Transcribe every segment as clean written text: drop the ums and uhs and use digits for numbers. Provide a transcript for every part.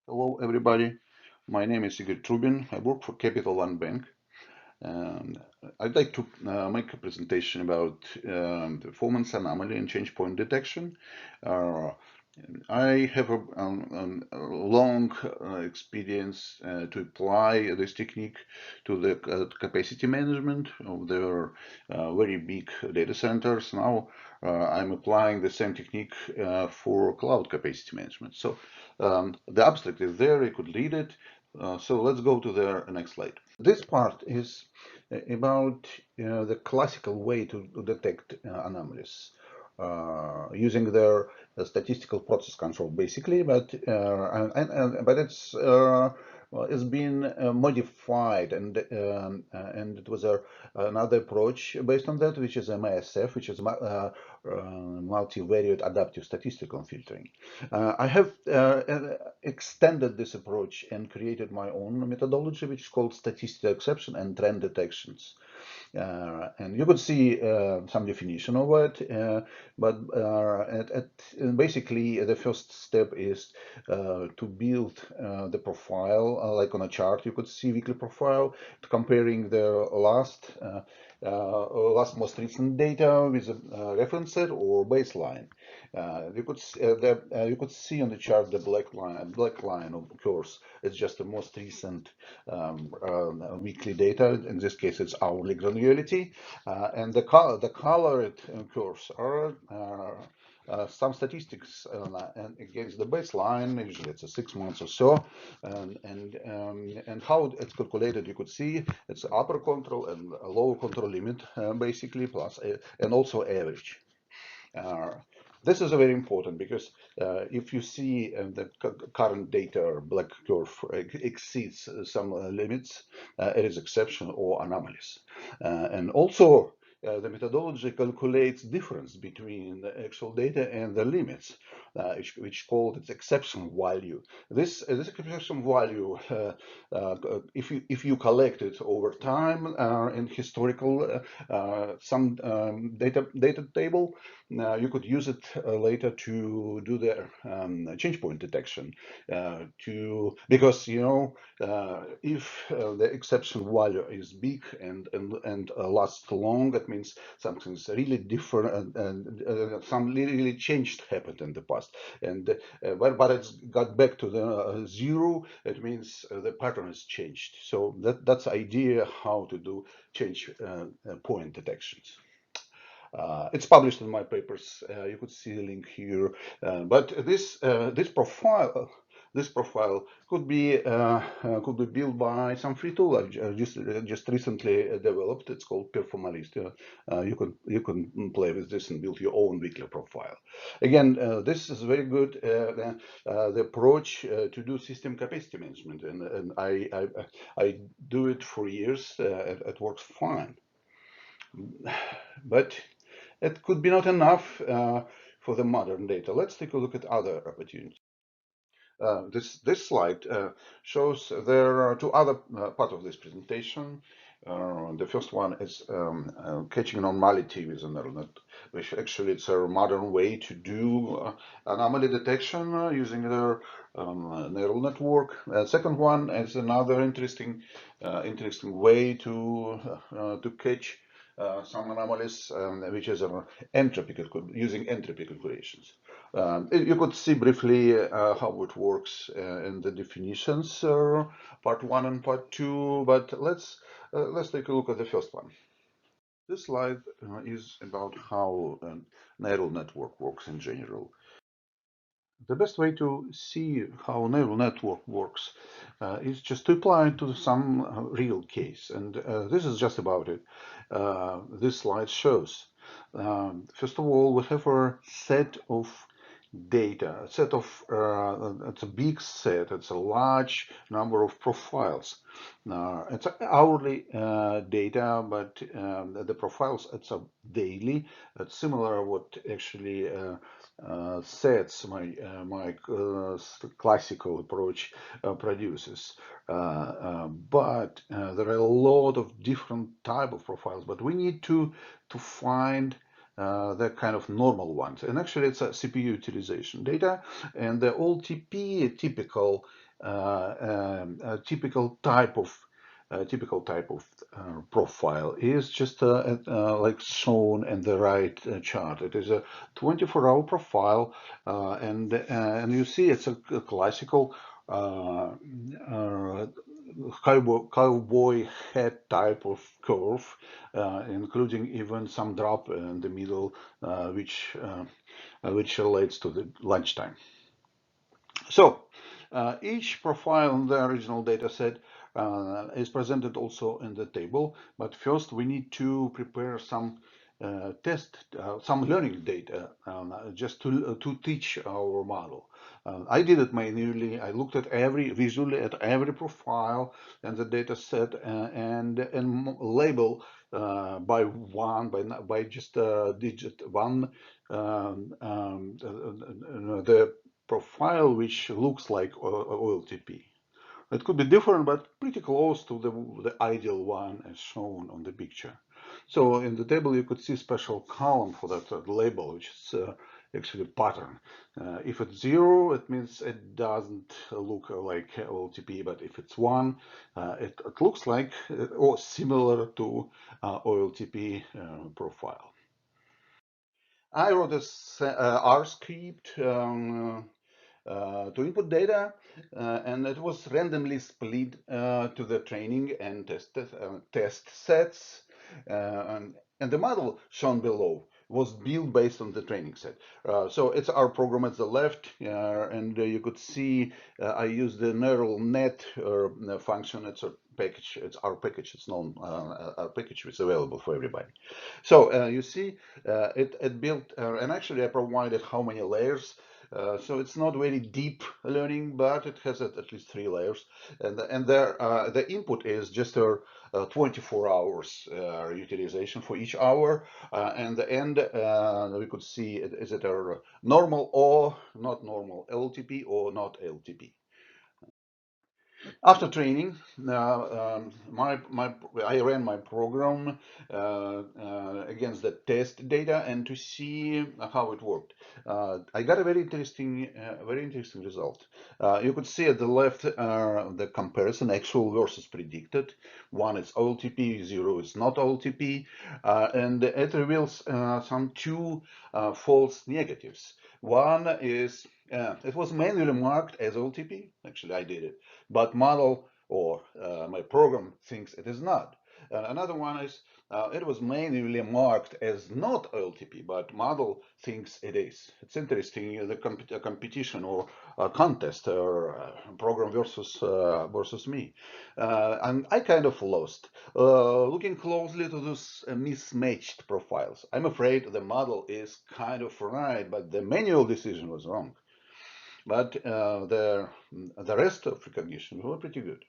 Hello, everybody. My name is Igor Trubin. I work for Capital One Bank. And I'd like to make a presentation about performance anomaly and change point detection. Uh, I have a long experience to apply this technique to the capacity management of their very big data centers. Now I'm applying the same technique for cloud capacity management. So the abstract is there, you could read it. So let's go to the next slide. This part is about the classical way to detect anomalies using their statistical process control, basically, but it's been modified, and it was another approach based on that, which is MASF, which is multivariate adaptive statistical filtering. I have extended this approach and created my own methodology, which is called statistical exception and trend detections. And you could see some definition of it, basically the first step is to build the profile, like on a chart. You could see weekly profile, comparing the last most recent data with a reference set or baseline. You could see on the chart the black line, of course, it's just the most recent weekly data. In this case, it's hourly granularity, and the colored curves are some statistics and against the baseline. Usually, it's a 6 months or so, and how it's calculated. You could see it's upper control and a lower control limit, basically, plus and also average. This is very important because if you see the current data black curve exceeds some limits, it is exception or anomalies. And also the methodology calculates difference between the actual data and the limits, which called its exception value. This exception value, if you collect it over time in historical some data table, you could use it later to do the change point detection. Because if the exception value is big and lasts long, that means something's really different and some really changed happened in the past. And but it's got back to the zero. It means the pattern has changed. So that's the idea how to do change point detections. It's published in my papers. You could see the link here. But this profile could be built by some free tool I just recently developed. It's called Performalist. You can play with this and build your own weekly profile. Again, this is very good. The approach to do system capacity management, and I do it for years. It works fine, but it could be not enough for the modern data. Let's take a look at other opportunities. This slide shows there are two other parts of this presentation. The first one is catching normality with a neural net, which actually it's a modern way to do anomaly detection using their neural network. Second one is another interesting way to catch some anomalies, which is using entropy calculations. You could see briefly how it works in the definitions, part one and part two, but let's take a look at the first one. This slide is about how a neural network works in general. The best way to see how a neural network works is just to apply it to some real case, and this is just about it. This slide shows. First of all, we have a set of data, a set of, it's a big set, it's a large number of profiles. It's hourly data, but the profiles, it's a daily. It's similar what actually sets my classical approach produces. But there are a lot of different type of profiles, but we need to find the kind of normal ones. And actually it's a CPU utilization data, and the OLTP typical a typical type of profile is just like shown in the right chart. It is a 24-hour profile, and you see it's a classical uh, uh, cowboy hat type of curve, including even some drop in the middle, which relates to the lunchtime. So each profile in the original data set is presented also in the table, but first we need to prepare some some learning data just to teach our model. I did it manually. I looked at visually at every profile in the data set and label by just digit one the profile which looks like OLTP. It could be different, but pretty close to the ideal one as shown on the picture. So in the table, you could see special column for that label, which is actually pattern. If it's 0, it means it doesn't look like OLTP, but if it's 1, it looks like or similar to OLTP profile. I wrote this R script to input data, and it was randomly split to the training and test sets. And the model shown below was built based on the training set. So it's our program at the left, and you could see I used the neural net function. It's a package. It's our package. It's known. Our package is available for everybody. So you see, it built, and actually I provided how many layers. So it's not very deep learning, but it has at least 3 layers, and the input is just a 24 hours utilization for each hour, and the end we could see is it a normal or not normal, LTP or not LTP. After training, I ran my program against the test data and to see how it worked. I got a very interesting result. You could see at the left the comparison, actual versus predicted. One is OLTP, 0 is not OLTP, and it reveals some two false negatives. One is it was manually marked as OLTP. Actually, I did it, but model or my program thinks it is not. Another one is it was manually marked as not OLTP, but model thinks it is. It's interesting, the competition or contest or program versus me. And I kind of lost. Looking closely to those mismatched profiles, I'm afraid the model is kind of right, but the manual decision was wrong. But the rest of recognition were pretty good.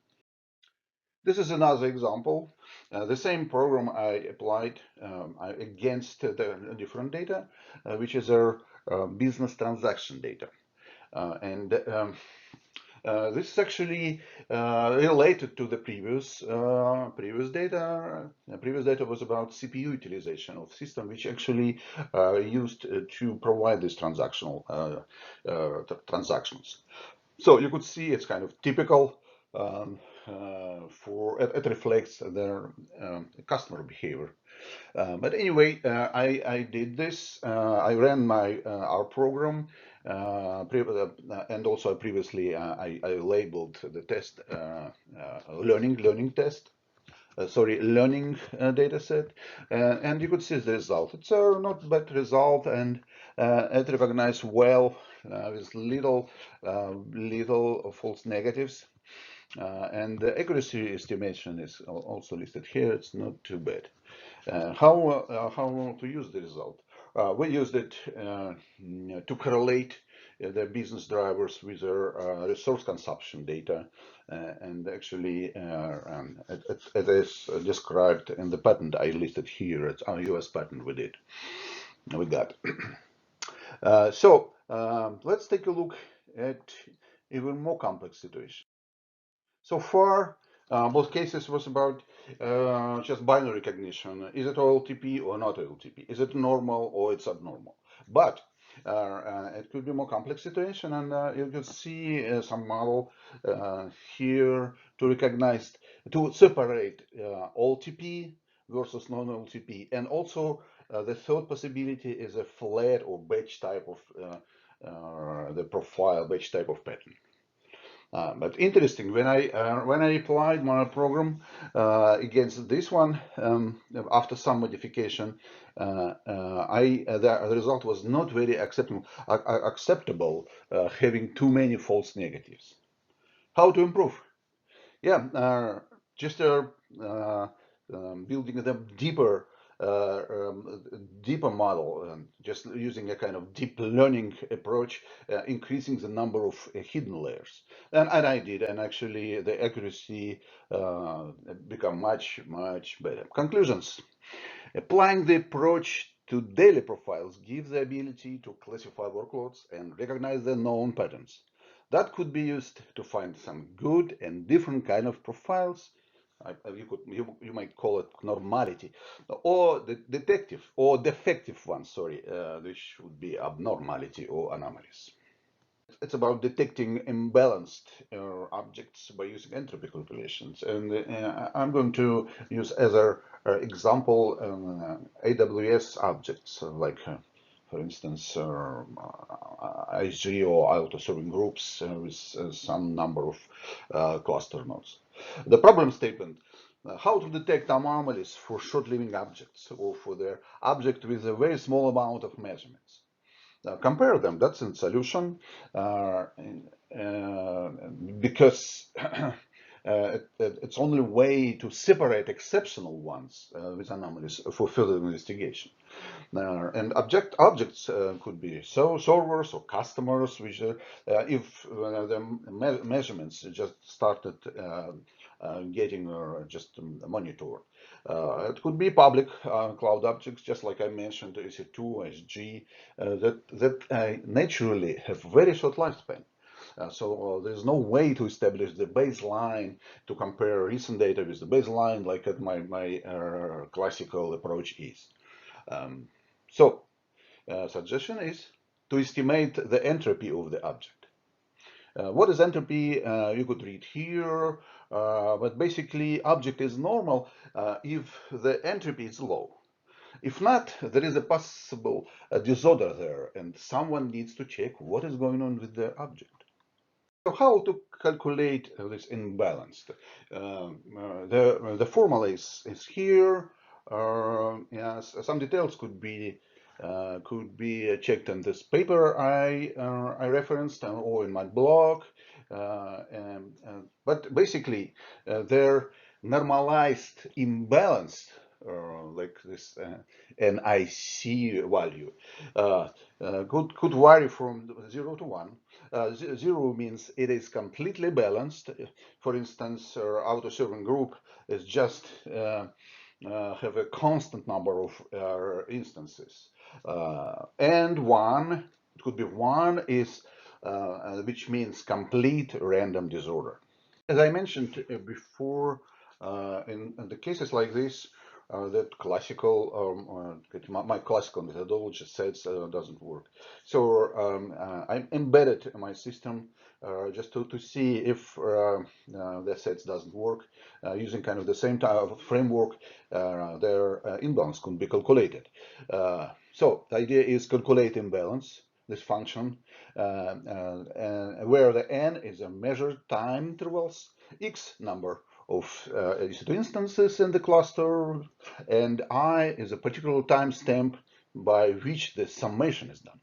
This is another example. The same program I applied against the different data, which is our business transaction data. And this is actually related to the previous data. Previous data was about CPU utilization of system, which actually used to provide these transactions. So you could see it's kind of typical it reflects their customer behavior. But anyway, I did this. I ran our program, and also previously I labeled the test learning test. Learning data set, and you could see the result. It's a not bad result, and it recognized well with little false negatives. And the accuracy estimation is also listed here. It's not too bad. How to use the result? We used it to correlate the business drivers with their resource consumption data, and actually it is described in the patent I listed here. It's our US patent we got. Let's take a look at even more complex situation. So far, both cases was about just binary recognition. Is it OLTP or not OLTP? Is it normal or it's abnormal? But It could be more complex situation, and you could see some model here to recognize, to separate OLTP versus non-OLTP, and also the third possibility is a flat or batch type of the profile batch type of pattern. But interesting, when I applied my program against this one, after some modification, the result was not very acceptable, having too many false negatives. How to improve? Yeah, just building a deeper model, just using a kind of deep learning approach, increasing the number of hidden layers. And I did, and actually the accuracy become much better. Conclusions. Applying the approach to daily profiles gives the ability to classify workloads and recognize the known patterns. That could be used to find some good and different kind of profiles. You might call it normality, or the detective or defective ones. Sorry, which would be abnormality or anomalies. It's about detecting imbalanced objects by using entropy calculations. And I'm going to use as an example AWS objects, like, for instance, ISG or auto-serving groups with some number of cluster nodes. The problem statement. How to detect anomalies for short-living objects or for the object with a very small amount of measurements. Compare them. That's in solution because it's only way to separate exceptional ones with anomalies for further investigation. And objects could be servers or customers, which if the measurements just started getting just monitored. It could be public cloud objects, just like I mentioned, EC2, SG, that naturally have very short lifespan. So there's no way to establish the baseline to compare recent data with the baseline like my classical approach is. So suggestion is to estimate the entropy of the object. What is entropy? You could read here, but basically object is normal if the entropy is low. If not, there is a possible disorder there, and someone needs to check what is going on with the object. So how to calculate this imbalanced? The formula is here. Yes, some details could be checked in this paper I referenced or in my blog. But basically, they're normalized imbalanced, like this NIC value, could vary from 0 to 1. 0 means it is completely balanced. For instance, our auto-serving group is just have a constant number of instances. And 1, it could be 1 is, which means complete random disorder. As I mentioned before, in the cases like this, that classical, my classical methodology says doesn't work. So I embedded my system just to see if the sets doesn't work. Using kind of the same type of framework, their imbalance can be calculated. So the idea is calculate imbalance, this function, where the n is a measured time intervals, x number of EC2 instances in the cluster, and I is a particular timestamp by which the summation is done.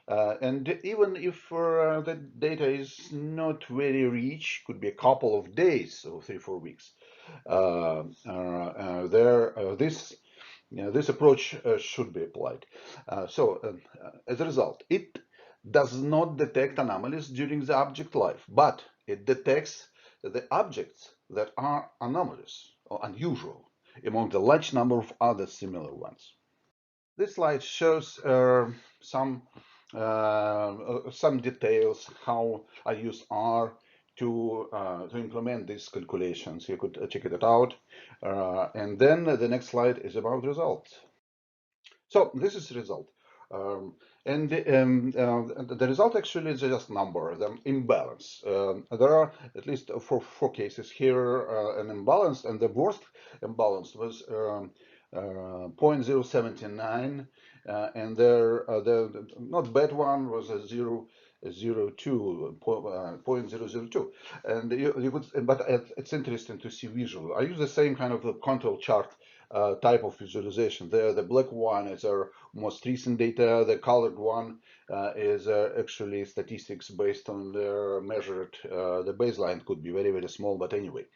And even if the data is not very rich, could be a couple of days or 3-4 weeks, this approach should be applied. As a result, it does not detect anomalies during the object life, but it detects the objects that are anomalous or unusual among the large number of other similar ones. This slide shows some details how I use R to implement these calculations. You could check it out. And then the next slide is about results. So this is the result. The result actually is just number, the imbalance. There are at least four cases here, an imbalance, and the worst imbalance was 0.079, and the not bad one was a 0.002, and you could, but it's interesting to see visual. I use the same kind of a control chart type of visualization. The black one is our most recent data. The colored one is actually statistics based on their measured. The baseline could be very, very small, but anyway.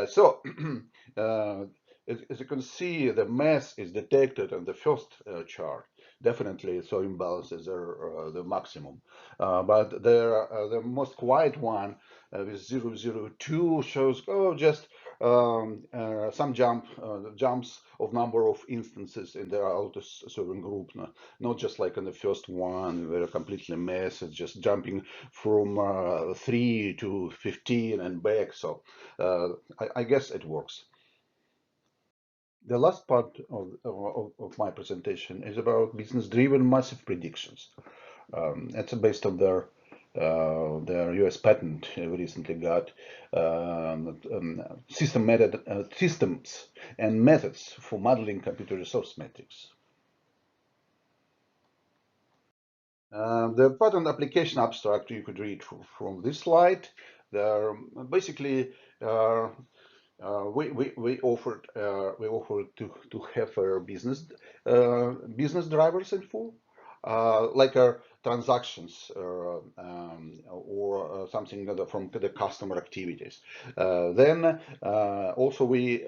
So as you can see, the mass is detected on the first chart. Definitely, so imbalances are the maximum. But the most quiet one with 002 shows, oh, just some jumps of number of instances in the auto-serving group, not just like in the first one, where completely mess, it's just jumping from 3 to 15 and back. So I guess it works. The last part of my presentation is about business-driven massive predictions. It's based on their US patent we recently got, systems and methods for modeling computer resource metrics. The patent application abstract you could read from this slide. There basically we offered to have our business drivers info, like our transactions or something from the customer activities. Then also we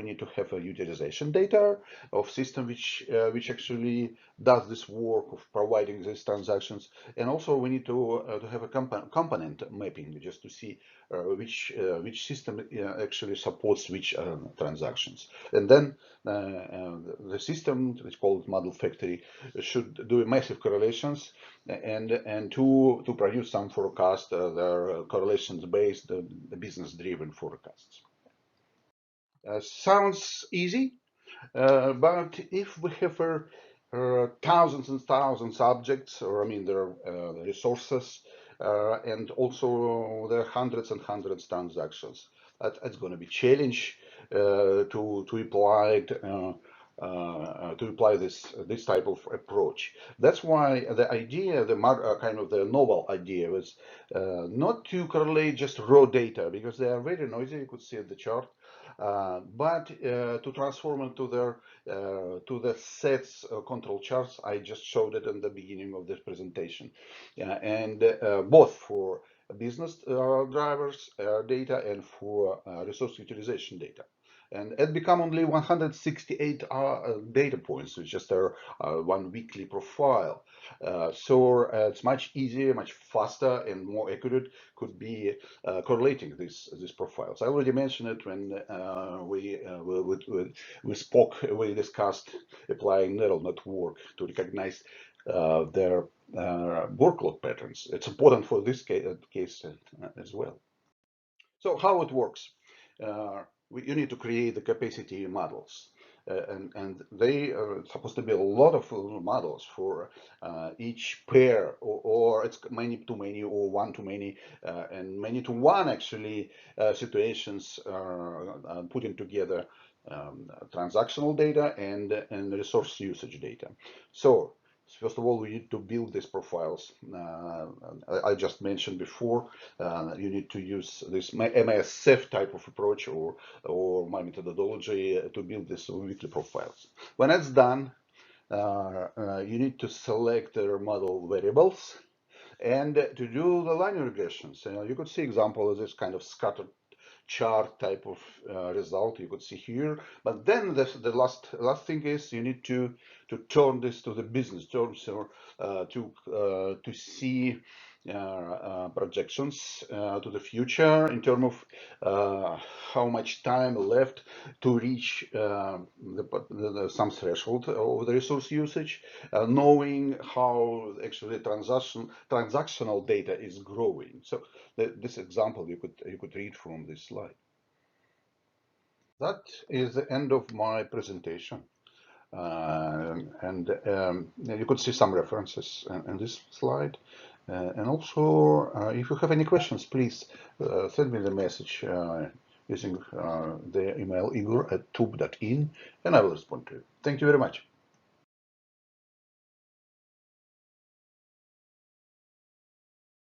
need to have a utilization data of system which actually does this work of providing these transactions, and also we need to have a component mapping just to see which system actually supports which transactions. And then the system, it's called model factory, should do massive correlations and to produce some forecast. They're correlations based, the business driven forecasts. Sounds easy, but if we have thousands and thousands objects, or I mean, there are resources, and also there are hundreds and hundreds transactions. That's going to be challenge to apply this type of approach. That's why the idea, kind of the novel idea, was not to correlate just raw data because they are very noisy. You could see at the chart. But to transform into to the sets control charts. I just showed it in the beginning of this presentation, and both for business drivers data and for resource utilization data. And it become only 168 data points, which is just one weekly profile. So it's much easier, much faster, and more accurate could be correlating these profiles. I already mentioned it when we discussed applying neural network to recognize their workload patterns. It's important for this case as well. So how it works? You need to create the capacity models. And they are supposed to be a lot of models for each pair, or it's many to many, or one to many, and many to one actually situations putting together transactional data and resource usage data. So first of all, we need to build these profiles. I just mentioned before, you need to use this MSF type of approach or my methodology to build these weekly profiles. When that's done, you need to select the model variables and to do the linear regressions. You could see example of this kind of scattered chart type of result you could see here. But then the last thing is you need to turn this to the business terms, or to see projections to the future in terms of how much time left to reach some threshold of the resource usage, knowing how actually transactional data is growing. So this example you could read from this slide. That is the end of my presentation. And you could see some references in this slide. And also, if you have any questions, please send me the message using the email igor@tube.in, and I will respond to you. Thank you very much.